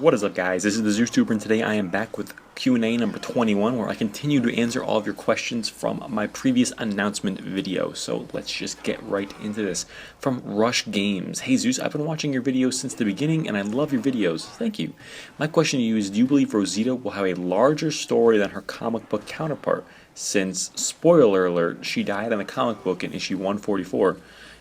What is up, guys? This is the ZeusTuber, and today I am back with Q&A number 21, where I continue to answer all of your questions from my previous announcement video. So let's just get right into this. From Rush Games: Hey Zeus, I've been watching your videos since the beginning, and I love your videos. Thank you. My question to you is, do you believe Rosita will have a larger story than her comic book counterpart? Since, spoiler alert, she died in the comic book in issue 144.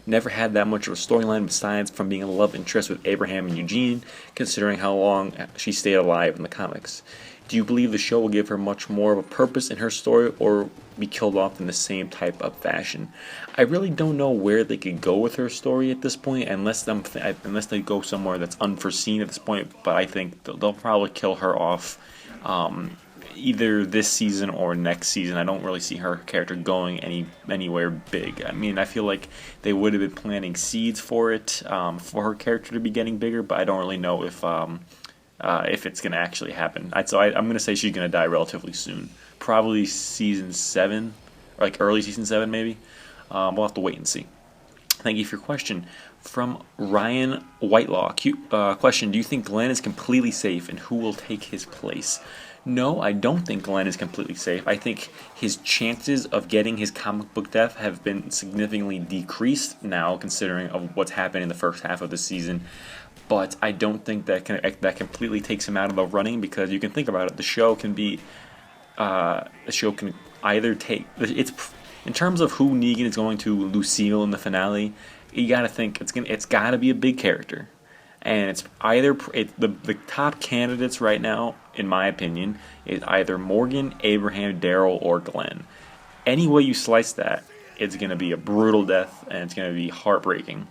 Never had that much of a storyline besides from being a love interest with Abraham and Eugene, considering how long she stayed alive in the comics. Do you believe the show will give her much more of a purpose in her story, or be killed off in the same type of fashion? I really don't know where they could go with her story at this point, unless they go somewhere that's unforeseen at this point. But I think they'll probably kill her off either this season or next season. I don't really see her character going anywhere big. I mean, I feel like they would have been planting seeds for it, for her character to be getting bigger, but I don't really know if it's going to actually happen. So I'm going to say she's going to die relatively soon. Probably season 7, or like early season 7 maybe. We'll have to wait and see. Thank you for your question. From Ryan Whitelaw. Question: do you think Glenn is completely safe, and who will take his place? No, I don't think Glenn is completely safe. I think his chances of getting his comic book death have been significantly decreased now, considering of what's happened in the first half of the season. But I don't think that completely takes him out of the running, because you can think about it. The show can either take it's in terms of who Negan is going to Lucille in the finale. You got to think it's got to be a big character. And it's either the top candidates right now, in my opinion, is either Morgan, Abraham, Daryl, or Glenn. Any way you slice that, it's going to be a brutal death, and it's going to be heartbreaking.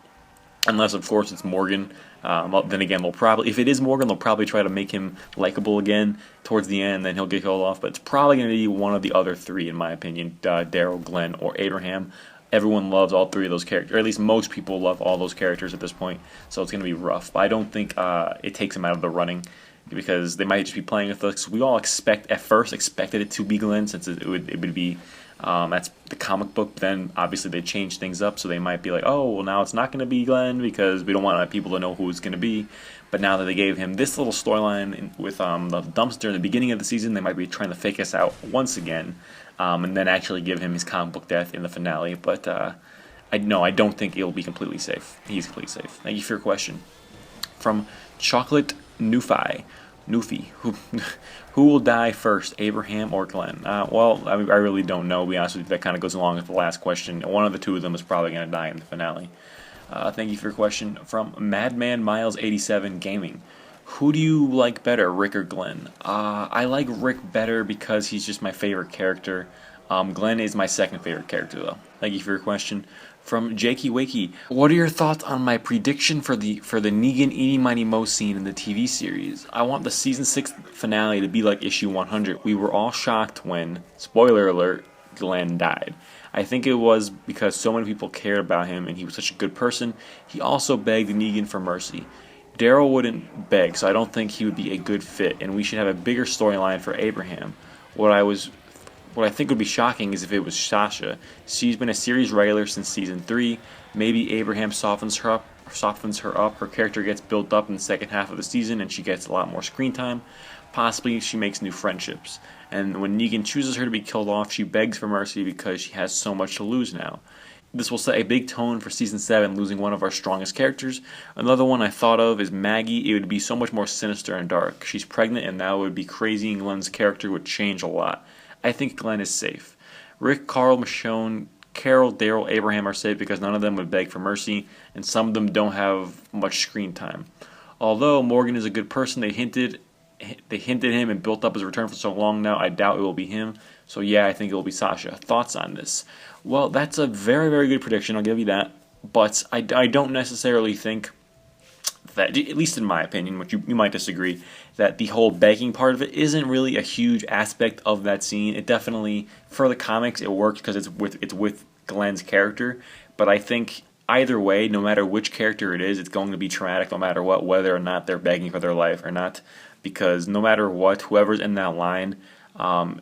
Unless, of course, it's Morgan. Then again, if it is Morgan, they'll probably try to make him likable again towards the end. Then he'll get killed off. But it's probably going to be one of the other three, in my opinion: Daryl, Glenn, or Abraham. Everyone loves all three of those characters, or at least most people love all those characters at this point, so it's going to be rough. But I don't think it takes them out of the running, because they might just be playing with us. We all at first expected it to be Glenn, since it would be, that's the comic book. Then obviously they changed things up, so they might be like, oh, well, now it's not going to be Glenn, because we don't want people to know who it's going to be. But now that they gave him this little storyline with the dumpster in the beginning of the season, they might be trying to fake us out once again. And then actually give him his comic book death in the finale. But I don't think it'll be completely safe. He's completely safe. Thank you for your question. From Chocolate Newfie, who will die first, Abraham or Glenn? Well, I really don't know. To be honest with you, that kind of goes along with the last question. One of the two of them is probably going to die in the finale. Thank you for your question. From Madman Miles 87 Gaming. Who do you like better, Rick or Glenn? I like Rick better because he's just my favorite character. Glenn is my second favorite character, though. Thank you for your question. From Jakey Wakey, what are your thoughts on my prediction for the Negan Eeny Miny Mo scene in the TV series? I want the season 6 finale to be like issue 100. We were all shocked when, spoiler alert, Glenn died. I think it was because so many people cared about him and he was such a good person. He also begged Negan for mercy. Daryl wouldn't beg, so I don't think he would be a good fit, and we should have a bigger storyline for Abraham. What I think would be shocking is if it was Sasha. She's been a series regular since season 3. Maybe Abraham softens her up. Her character gets built up in the second half of the season, and she gets a lot more screen time. Possibly she makes new friendships. And when Negan chooses her to be killed off, she begs for mercy because she has so much to lose now. This will set a big tone for Season 7, losing one of our strongest characters. Another one I thought of is Maggie. It would be so much more sinister and dark. She's pregnant, and now it would be crazy, and Glenn's character would change a lot. I think Glenn is safe. Rick, Carl, Michonne, Carol, Daryl, Abraham are safe because none of them would beg for mercy, and some of them don't have much screen time. Although Morgan is a good person, they hinted him and built up his return for so long now, I doubt it will be him. So yeah, I think it will be Sasha. Thoughts on this? Well, that's a very, very good prediction, I'll give you that. But I don't necessarily think that, at least in my opinion, which you might disagree, that the whole begging part of it isn't really a huge aspect of that scene. It definitely, for the comics, it works because it's with Glenn's character. But I think either way, no matter which character it is, it's going to be traumatic no matter what, whether or not they're begging for their life or not. Because no matter what, whoever's in that line,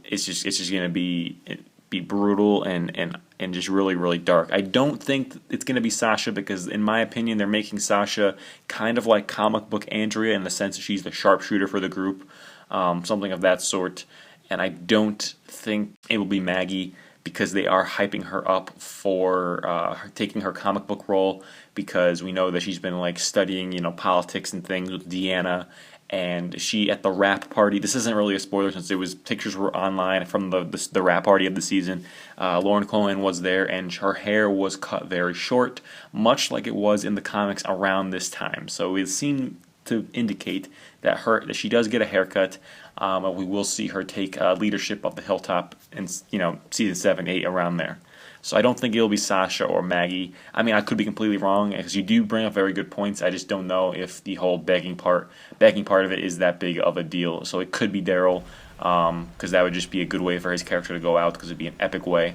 it's just going to be be brutal and just really, really dark. I don't think it's going to be Sasha because, in my opinion, they're making Sasha kind of like comic book Andrea in the sense that she's the sharpshooter for the group, something of that sort. And I don't think it will be Maggie because they are hyping her up for taking her comic book role because we know that she's been like studying, politics and things with Deanna. And she, at the wrap party, this isn't really a spoiler since pictures were online from the wrap party of the season. Lauren Cohan was there, and her hair was cut very short, much like it was in the comics around this time. So it seemed to indicate that she does get a haircut. And we will see her take leadership of the Hilltop in season 7, 8 around there. So I don't think it'll be Sasha or Maggie. I mean, I could be completely wrong because you do bring up very good points. I just don't know if the whole begging part of it is that big of a deal. So it could be Daryl because that would just be a good way for his character to go out because it'd be an epic way.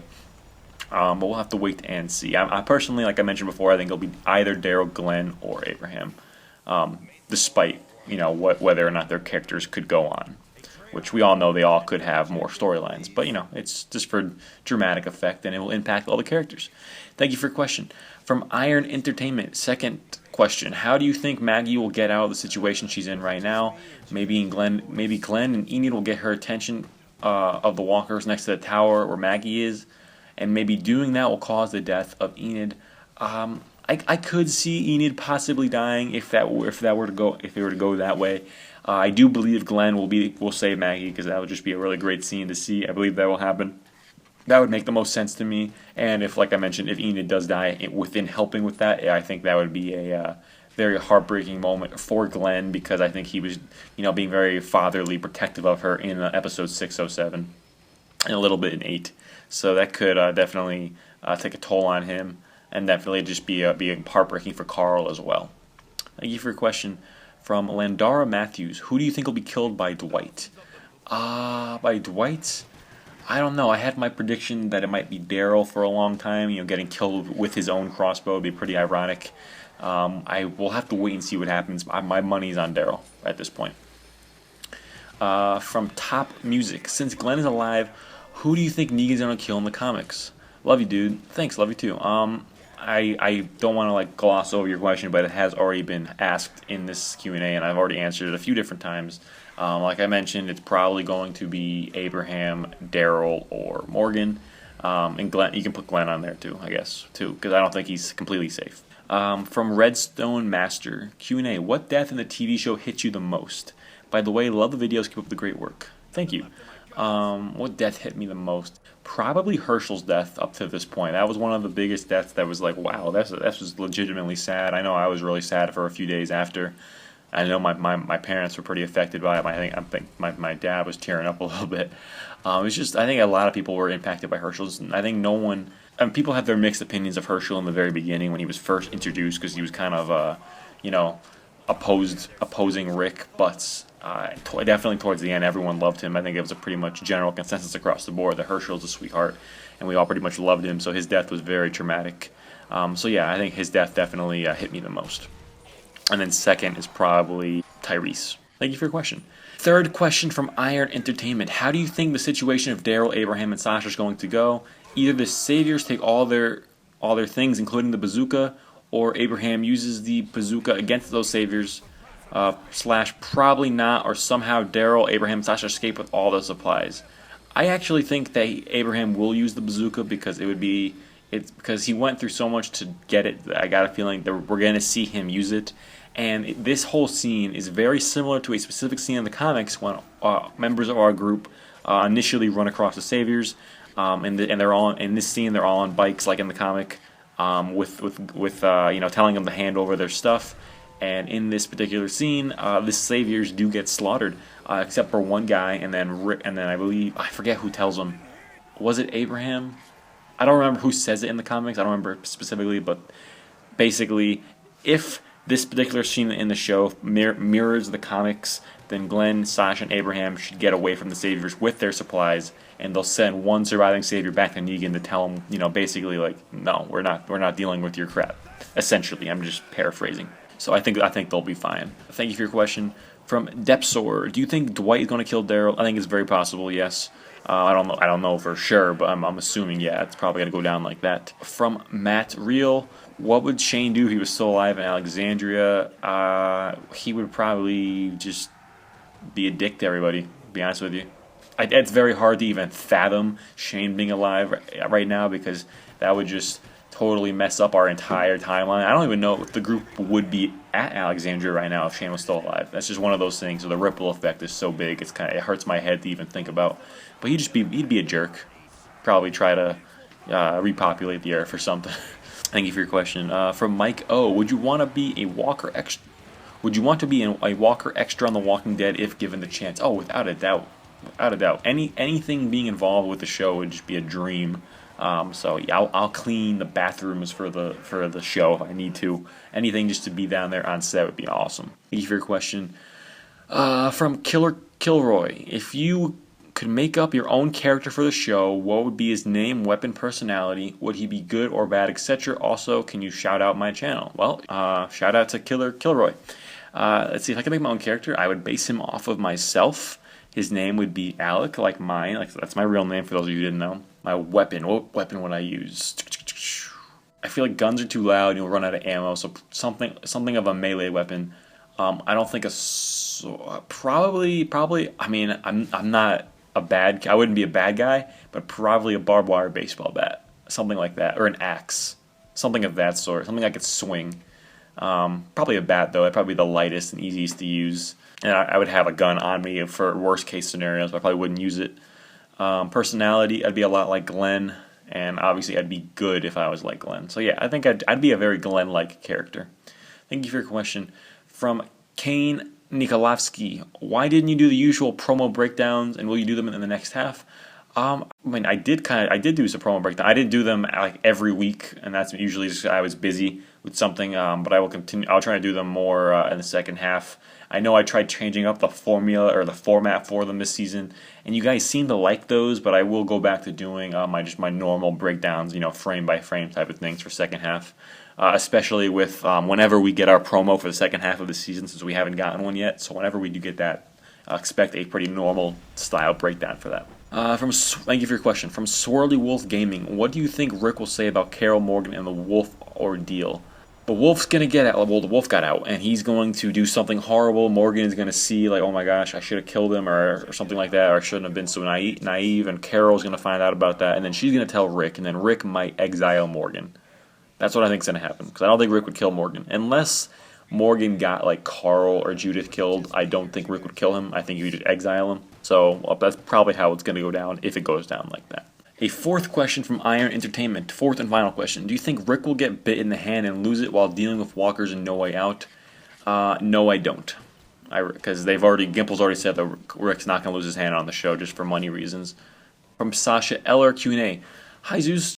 But we'll have to wait and see. I personally, like I mentioned before, I think it'll be either Daryl, Glenn, or Abraham, despite whether or not their characters could go on. Which we all know they all could have more storylines. But, it's just for dramatic effect, and it will impact all the characters. Thank you for your question. From Iron Entertainment, second question. How do you think Maggie will get out of the situation she's in right now? Maybe Glenn and Enid will get her attention of the walkers next to the tower where Maggie is, and maybe doing that will cause the death of Enid. I could see Enid possibly dying if they were to go that way. I do believe Glenn will save Maggie because that would just be a really great scene to see. I believe that will happen. That would make the most sense to me. And if, like I mentioned, if Enid does die within helping with that, I think that would be a very heartbreaking moment for Glenn because I think he was, being very fatherly, protective of her in episode 607 and a little bit in 8. So that could definitely take a toll on him and definitely just be heartbreaking for Carl as well. Thank you for your question. From Landara Matthews, who do you think will be killed by Dwight? By Dwight? I don't know. I had my prediction that it might be Daryl for a long time. Getting killed with his own crossbow would be pretty ironic. I will have to wait and see what happens. My money's on Daryl at this point. From Top Music, since Glenn is alive, who do you think Negan's gonna kill in the comics? Love you, dude. Thanks, love you too. I don't want to gloss over your question, but it has already been asked in this Q&A, and I've already answered it a few different times. Like I mentioned, it's probably going to be Abraham, Daryl, or Morgan. And Glenn, you can put Glenn on there too, I guess, because I don't think he's completely safe. From Redstone Master, Q&A, what death in the TV show hit you the most? By the way, love the videos, keep up the great work. Thank you. What death hit me the most? Probably Herschel's death up to this point. That was one of the biggest deaths that was like, wow, that was legitimately sad. I know I was really sad for a few days after. I know my parents were pretty affected by it. I think my dad was tearing up a little bit. It's just, I think a lot of people were impacted by Herschel's. I think people have their mixed opinions of Herschel in the very beginning when he was first introduced because he was kind of, opposing Rick, but definitely towards the end, everyone loved him. I think it was a pretty much general consensus across the board that Herschel's a sweetheart, and we all pretty much loved him, so his death was very traumatic. So yeah, I think his death definitely hit me the most. And then second is probably Tyrese. Thank you for your question. Third question from Iron Entertainment. How do you think the situation of Daryl, Abraham, and Sasha is going to go? Either the Saviors take all their things, including the bazooka, or Abraham uses the bazooka against those Saviors, / probably not, or somehow Daryl, Abraham, and Sasha escape with all the supplies. I actually think that Abraham will use the bazooka because it's because he went through so much to get it. I got a feeling that we're going to see him use it. And this whole scene is very similar to a specific scene in the comics when members of our group initially run across the Saviors, and they're all in this scene. They're all on bikes, like in the comic, with telling them to hand over their stuff. And in this particular scene, the Saviors do get slaughtered, except for one guy, and then I believe I forget who tells them. Was it Abraham? I don't remember who says it in the comics. I don't remember specifically, but basically, if this particular scene in the show mirrors the comics, then Glenn, Sasha, and Abraham should get away from the Saviors with their supplies, and they'll send one surviving Savior back to Negan to tell him, basically like, no, we're not dealing with your crap. Essentially, I'm just paraphrasing. So I think they'll be fine. Thank you for your question. From Depsor, do you think Dwight is going to kill Daryl? I think it's very possible, yes. I don't know. I don't know for sure, but I'm assuming, yeah, it's probably going to go down like that. From Matt Real, what would Shane do if he was still alive in Alexandria? He would probably just be a dick to everybody, to be honest with you. It's very hard to even fathom Shane being alive right now, because that would just totally mess up our entire timeline. I don't even know if the group would be at Alexandria right now if Shane was still alive. That's just one of those things. So the ripple effect is so big, it hurts my head to even think about. But he'd be a jerk. Probably try to repopulate the earth or something. Thank you for your question. From Mike O, would you want to be a Walker extra? Would you want to be a Walker extra on The Walking Dead if given the chance? Oh, without a doubt. Without a doubt. Anything being involved with the show would just be a dream. So yeah, I'll clean the bathrooms for the show if I need to. Anything just to be down there on set would be awesome. Thank you for your question. From Killer Kilroy, if you could make up your own character for the show, what would be his name, weapon, personality? Would he be good or bad, etc.? Also, can you shout out my channel? Well, shout out to Killer Kilroy. Let's see, if I could make my own character, I would base him off of myself. His name would be Alec, like mine. Like, that's my real name for those of you who didn't know. My weapon. What weapon would I use? I feel like guns are too loud and you'll run out of ammo, so something of a melee weapon. I don't think probably. I mean, I'm not a bad. I wouldn't be a bad guy, but probably a barbed wire baseball bat, something like that, or an axe, something of that sort, something I could swing. Probably a bat though. That'd probably be the lightest and easiest to use. And I would have a gun on me for worst case scenarios, but I probably wouldn't use it. Personality, I'd be a lot like Glenn, and obviously I'd be good if I was like Glenn. So yeah, I think I'd be a very Glenn-like character. Thank you for your question. From Kane Nikolavsky, why didn't you do the usual promo breakdowns, and will you do them in the next half? I mean, I did do some promo breakdown. I didn't do them like every week, and that's usually just I was busy with something. But I will continue. I'll try to do them more in the second half. I know I tried changing up the formula or the format for them this season, and you guys seem to like those. But I will go back to doing my normal breakdowns, frame by frame type of things for second half. Especially with whenever we get our promo for the second half of the season, since we haven't gotten one yet. So whenever we do get that, expect a pretty normal style breakdown for that. Thank you for your question. From Swirly Wolf Gaming, what do you think Rick will say about Carol Morgan and the Wolf ordeal? The Wolf's gonna get out. Well, the Wolf got out, and he's going to do something horrible. Morgan is gonna see, like, oh my gosh, I should have killed him, or something like that, or I shouldn't have been so naive. And Carol's gonna find out about that, and then she's gonna tell Rick, and then Rick might exile Morgan. That's what I think is gonna happen, because I don't think Rick would kill Morgan unless Morgan got like Carl or Judith killed. I don't think Rick would kill him. I think he would just exile him. So that's probably how it's going to go down, if it goes down like that. A fourth question from Iron Entertainment. Fourth and final question. Do you think Rick will get bit in the hand and lose it while dealing with walkers in No Way Out? No, I don't. Because Gimple's already said that Rick's not going to lose his hand on the show just for money reasons. From Sasha Eller Q&A. Hi Zeus,